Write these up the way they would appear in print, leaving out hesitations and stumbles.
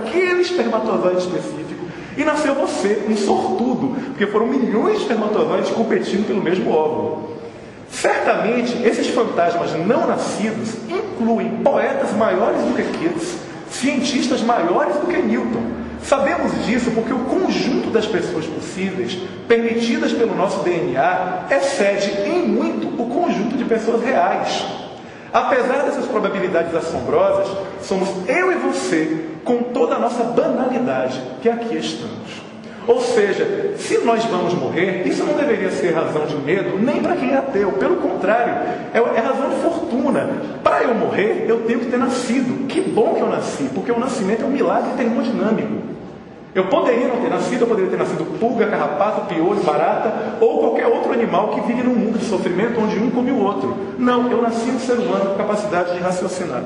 daquele espermatozoide específico e nasceu você, um sortudo, porque foram milhões de espermatozoides competindo pelo mesmo óvulo. Certamente, esses fantasmas não nascidos incluem poetas maiores do que Keats, cientistas maiores do que Newton. Sabemos disso porque o conjunto das pessoas possíveis, permitidas pelo nosso DNA, excede em muito o conjunto de pessoas reais. Apesar dessas probabilidades assombrosas, somos eu e você, com toda a nossa banalidade, que aqui estamos. Ou seja, se nós vamos morrer, isso não deveria ser razão de medo nem para quem é ateu. Pelo contrário, é razão de fortuna. Para eu morrer, eu tenho que ter nascido. Que bom que eu nasci, porque o nascimento é um milagre termodinâmico. Eu poderia não ter nascido, eu poderia ter nascido pulga, carrapato, piolho, barata, ou qualquer outro animal que vive num mundo de sofrimento onde um come o outro. Não, eu nasci um ser humano com capacidade de raciocinar.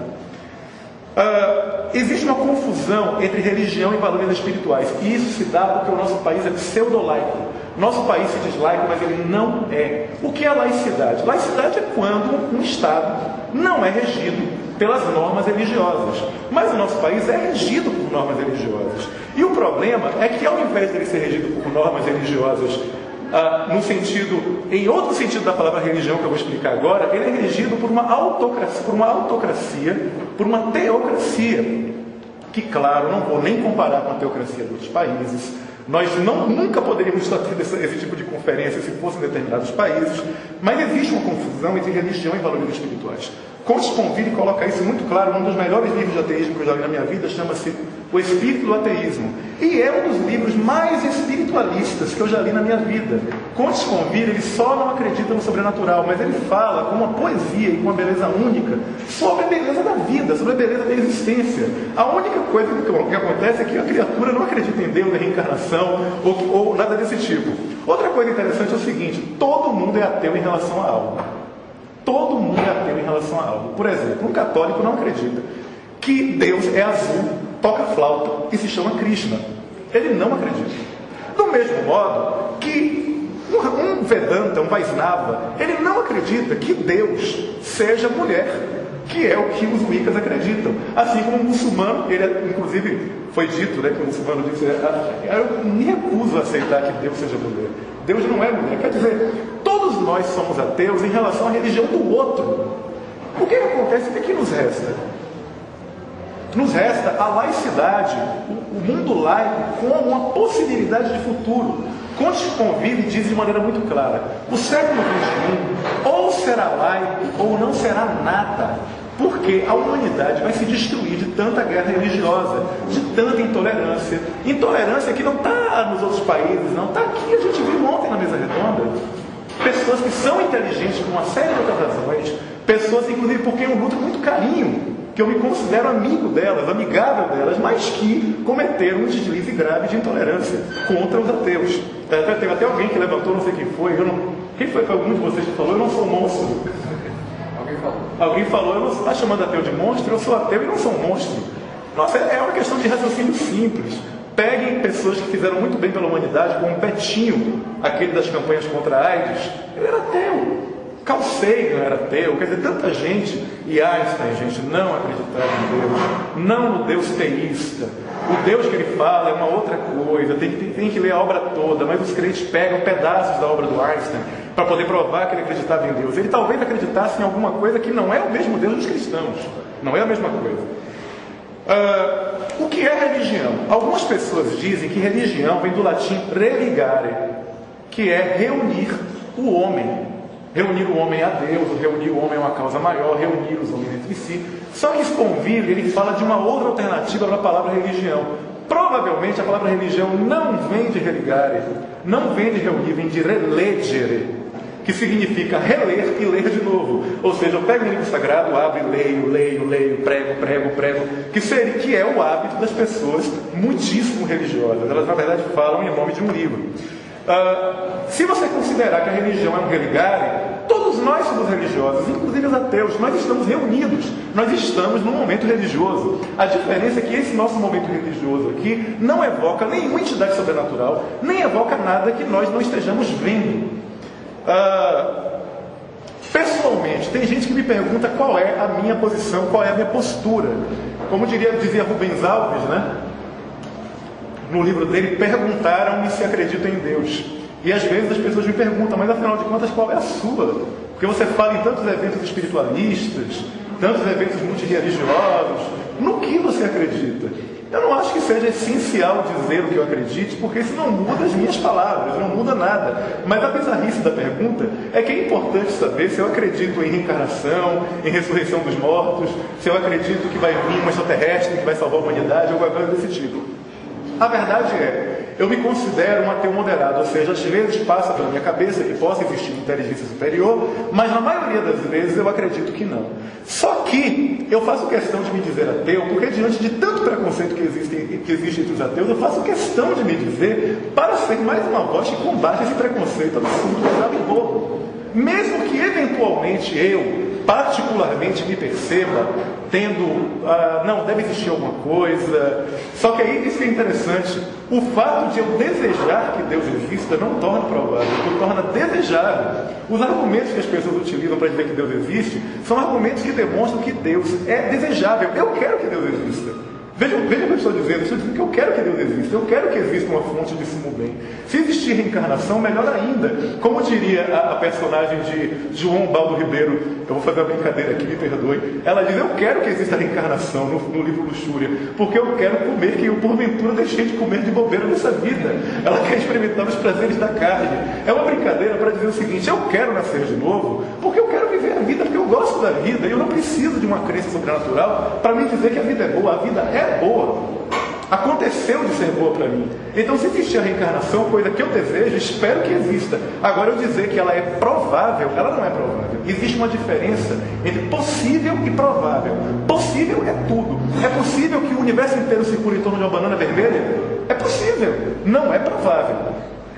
Existe uma confusão entre religião e valores espirituais. E isso se dá porque o nosso país é pseudo-laico. Nosso país se diz laico, mas ele não é. O que é laicidade? Laicidade é quando um Estado não é regido pelas normas religiosas. Mas o nosso país é regido por normas religiosas. E o problema é que, ao invés de ele ser regido por normas religiosas, em outro sentido da palavra religião que eu vou explicar agora, ele é regido por uma autocracia, por uma teocracia, que, claro, não vou nem comparar com a teocracia de outros países. Nós nunca poderíamos estar tendo esse tipo de conferência se fossem determinados países, mas existe uma confusão entre religião e valores espirituais. Conte Sponville coloca isso muito claro num dos melhores livros de ateísmo que eu já li na minha vida, chama-se O Espírito do Ateísmo. E é um dos livros mais espiritualistas que eu já li na minha vida. Conte Sponville, ele só não acredita no sobrenatural, mas ele fala com uma poesia e com uma beleza única sobre a beleza da vida, sobre a beleza da existência. A única coisa que acontece é que a criatura não acredita em Deus, em reencarnação ou nada desse tipo. Outra coisa interessante é o seguinte: todo mundo é ateu em relação a algo. Todo mundo é ateu em relação a algo. Por exemplo, um católico não acredita que Deus é azul, toca flauta e se chama Krishna. Ele não acredita. Do mesmo modo que um Vedanta, um Vaisnava, ele não acredita que Deus seja mulher, que é o que os Wiccas acreditam. Assim como o muçulmano, inclusive foi dito, que o muçulmano disse: eu me recuso a aceitar que Deus seja mulher. Deus não é mulher. Quer dizer, todos nós somos ateus em relação à religião do outro. O que acontece? O que nos resta? Nos resta a laicidade, o mundo laico, como uma possibilidade de futuro. Conte Sponville diz de maneira muito clara: o século XXI ou será laico ou não será nada, porque a humanidade vai se destruir de tanta guerra religiosa, de tanta intolerância. Intolerância que não está nos outros países, não está aqui. A gente viu ontem na mesa redonda pessoas que são inteligentes por uma série de outras razões, pessoas, inclusive, porque eu nutro muito carinho, que eu me considero amigo delas, amigável delas, mas que cometeram um deslize grave de intolerância contra os ateus. Teve até alguém que levantou, não sei quem foi, quem foi algum de vocês que falou: eu não sou monstro. Alguém falou: eu não está chamando ateu de monstro, eu sou ateu e não sou um monstro. Nossa, é uma questão de raciocínio simples. Peguem pessoas que fizeram muito bem pela humanidade, como Petinho, aquele das campanhas contra a AIDS. Ele era ateu. Carl Sagan era ateu. Quer dizer, tanta gente. E Einstein, gente, não acreditava em Deus. Não no Deus teísta. O Deus que ele fala é uma outra coisa. Tem que ler a obra toda. Mas os crentes pegam pedaços da obra do Einstein para poder provar que ele acreditava em Deus. Ele talvez acreditasse em alguma coisa que não é o mesmo Deus dos cristãos. Não é a mesma coisa. O que é religião? Algumas pessoas dizem que religião vem do latim religare, que é reunir o homem. Reunir o homem a Deus, reunir o homem a uma causa maior, reunir os homens entre si. Só que Sponville, ele fala de uma outra alternativa para a palavra religião. Provavelmente a palavra religião não vem de religare, não vem de reunir, vem de relegere, que significa reler e ler de novo. Ou seja, eu pego um livro sagrado, abro e leio, prego, que é o hábito das pessoas muitíssimo religiosas. Elas, na verdade, falam em nome de um livro. Se você considerar que a religião é um religare, todos nós somos religiosos, inclusive os ateus. Nós estamos reunidos, nós estamos num momento religioso. A diferença é que esse nosso momento religioso aqui não evoca nenhuma entidade sobrenatural, nem evoca nada que nós não estejamos vendo. Pessoalmente, tem gente que me pergunta qual é a minha posição, qual é a minha postura. Como dizia Rubens Alves, né? no livro dele, perguntaram-me se acredito em Deus. E às vezes as pessoas me perguntam, mas afinal de contas, qual é a sua? Porque você fala em tantos eventos espiritualistas, tantos eventos multirreligiosos, no que você acredita? Eu não acho que seja essencial dizer o que eu acredite, porque isso não muda as minhas palavras, não muda nada. Mas a bizarrice da pergunta é que é importante saber se eu acredito em reencarnação, em ressurreição dos mortos, se eu acredito que vai vir um extraterrestre que vai salvar a humanidade, ou qualquer coisa desse tipo. A verdade é, eu me considero um ateu moderado, ou seja, às vezes passa pela minha cabeça que possa existir inteligência superior, mas na maioria das vezes eu acredito que não. Só que eu faço questão de me dizer ateu, porque diante de tanto preconceito que existe entre os ateus, eu faço questão de me dizer para ser mais uma voz que combate esse preconceito absurdo, pesado e bobo. Mesmo que eventualmente eu, particularmente, me perceba tendo, não, deve existir alguma coisa. Só que aí, isso é interessante, o fato de eu desejar que Deus exista não torna provável, torna desejável. Os argumentos que as pessoas utilizam para dizer que Deus existe são argumentos que demonstram que Deus é desejável. Eu quero que Deus exista. Veja o que eu estou dizendo que eu quero que Deus exista, eu quero que exista uma fonte de sumo bem. Se existir reencarnação, melhor ainda. Como diria a personagem de João Baldo Ribeiro, eu vou fazer uma brincadeira aqui, me perdoe, ela diz, eu quero que exista reencarnação no livro Luxúria, porque eu quero comer que eu porventura deixei de comer de bobeira nessa vida. Ela quer experimentar os prazeres da carne. É uma brincadeira para dizer o seguinte, eu quero nascer de novo, porque eu quero viver a vida, porque eu gosto da vida, e eu não preciso de uma crença sobrenatural para me dizer que a vida é boa. A vida é boa. Aconteceu de ser boa para mim. Então, se existir a reencarnação, coisa que eu desejo, espero que exista. Agora, eu dizer que ela é provável, ela não é provável. Existe uma diferença entre possível e provável. Possível é tudo. É possível que o universo inteiro circule em torno de uma banana vermelha? É possível. Não é provável.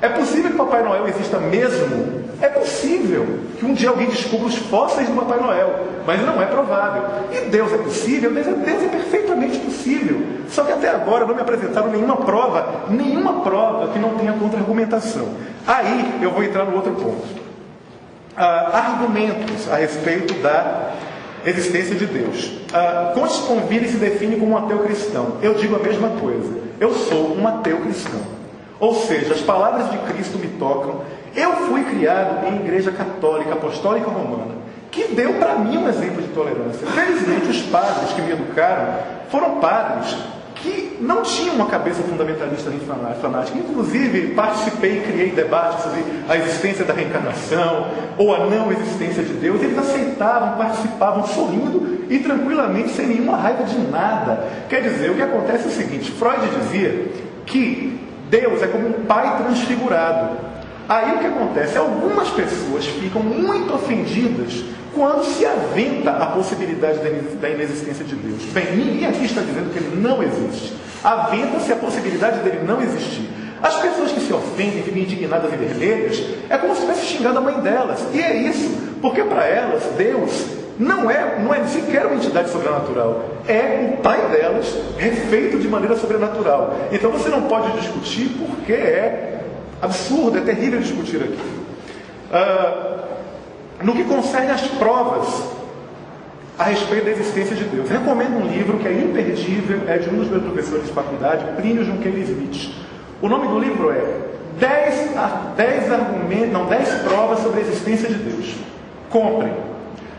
É possível que Papai Noel exista mesmo? É possível que um dia alguém descubra os fósseis do Papai Noel, mas não é provável. E Deus é possível? Deus é perfeitamente possível. Só que até agora não me apresentaram nenhuma prova que não tenha contra-argumentação. Aí eu vou entrar no outro ponto. Argumentos a respeito da existência de Deus. Contes Conville se define como um ateu cristão. Eu digo a mesma coisa. Eu sou um ateu cristão. Ou seja, as palavras de Cristo me tocam. Eu fui criado em igreja católica, apostólica romana, que deu para mim um exemplo de tolerância. Felizmente, os padres que me educaram foram padres que não tinham uma cabeça fundamentalista nem fanática. Inclusive, participei e criei debates sobre a existência da reencarnação ou a não existência de Deus. Eles aceitavam, participavam sorrindo e tranquilamente, sem nenhuma raiva de nada. Quer dizer, o que acontece é o seguinte, Freud dizia que Deus é como um pai transfigurado. Aí o que acontece? Algumas pessoas ficam muito ofendidas quando se aventa a possibilidade da inexistência de Deus. Bem, ninguém aqui está dizendo que ele não existe. Aventa-se a possibilidade dele não existir. As pessoas que se ofendem, ficam indignadas e vermelhas, é como se tivesse xingado a mãe delas. E é isso, porque para elas, Deus não é sequer uma entidade sobrenatural. É o pai delas, refeito de maneira sobrenatural. Então você não pode discutir porque é absurdo, é terrível discutir aqui. No que concerne às provas a respeito da existência de Deus, recomendo um livro que é imperdível, é de um dos meus professores de faculdade, Plínio Junqueira Smith. O nome do livro é 10 provas sobre a existência de Deus. Comprem.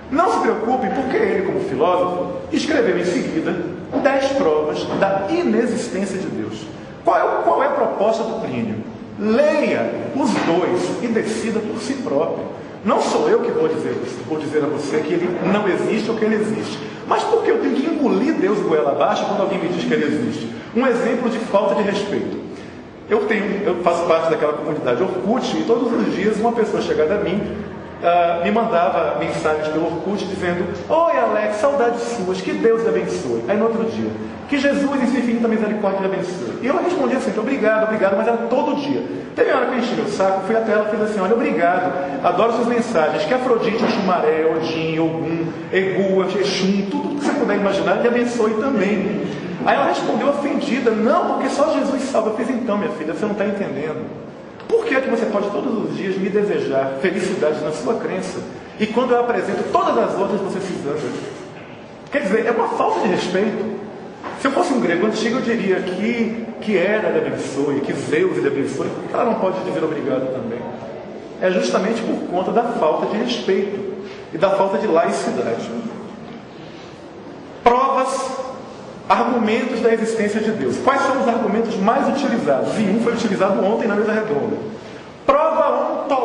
Não se preocupem, porque ele, como filósofo, escreveu em seguida 10 provas da inexistência de Deus. Qual é a proposta do Plínio? Leia os dois e decida por si próprio. Não sou eu que vou dizer a você que ele não existe ou que ele existe. Mas porque eu tenho que engolir Deus goela abaixo quando alguém me diz que ele existe? Um exemplo de falta de respeito. Eu faço parte daquela comunidade Orkut e todos os dias uma pessoa chegada a mim me mandava mensagens pelo Orkut dizendo: oi Alex, saudades suas, que Deus te abençoe. Aí no outro dia, que Jesus em sua infinita misericórdia te abençoe. E eu respondia sempre: obrigado, mas era todo dia. Teve uma hora que eu enchi meu saco, fui até ela e fiz assim: olha, obrigado, adoro suas mensagens, que Afrodite, Xumaré, Odin, Ogum, Egu, Exum, tudo que você puder imaginar, te abençoe também. Aí ela respondeu ofendida: não, porque só Jesus salva. Eu fiz: então, minha filha, você não está entendendo. Por que é que você pode todos os dias me desejar felicidade na sua crença e quando eu apresento todas as outras você se zanga? Quer dizer, é uma falta de respeito. Se eu fosse um grego antigo, eu diria que Hera lhe abençoe, que Zeus lhe abençoe, porque ela não pode dizer obrigado também. É justamente por conta da falta de respeito e da falta de laicidade. Provas, argumentos da existência de Deus. Quais são os argumentos mais utilizados? E um foi utilizado ontem na mesa redonda. Prova ontológica.